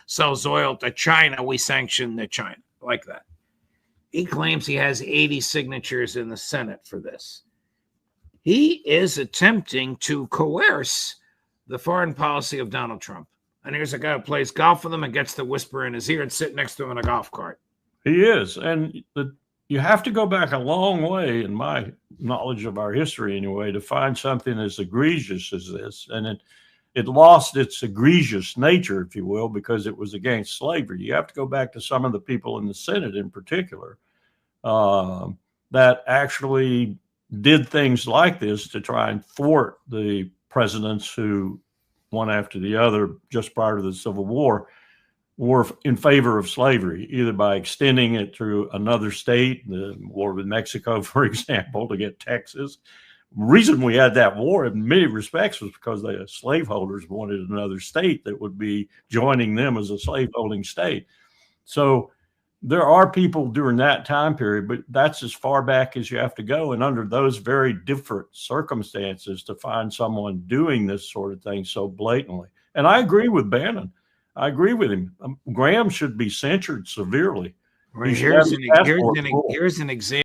sells oil to China, we sanction the China, like that. He claims he has 80 signatures in the Senate for this. He is attempting to coerce the foreign policy of Donald Trump. And here's a guy who plays golf with him and gets to whisper in his ear and sit next to him in a golf cart. He is. And you have to go back a long way, in my knowledge of our history anyway, to find something as egregious as this. And it lost its egregious nature, if you will, because it was against slavery. You have to go back to some of the people in the Senate in particular that actually did things like this to try and thwart the presidents who, one after the other, just prior to the Civil War, were in favor of slavery, either by extending it through another state, the war with Mexico, for example, to get Texas. The reason we had that war in many respects was because the slaveholders wanted another state that would be joining them as a slaveholding state. So there are people during that time period, but that's as far back as you have to go. And under those very different circumstances, to find someone doing this sort of thing so blatantly. And I agree with Bannon. I agree with him. Graham should be censured severely. Here's an example.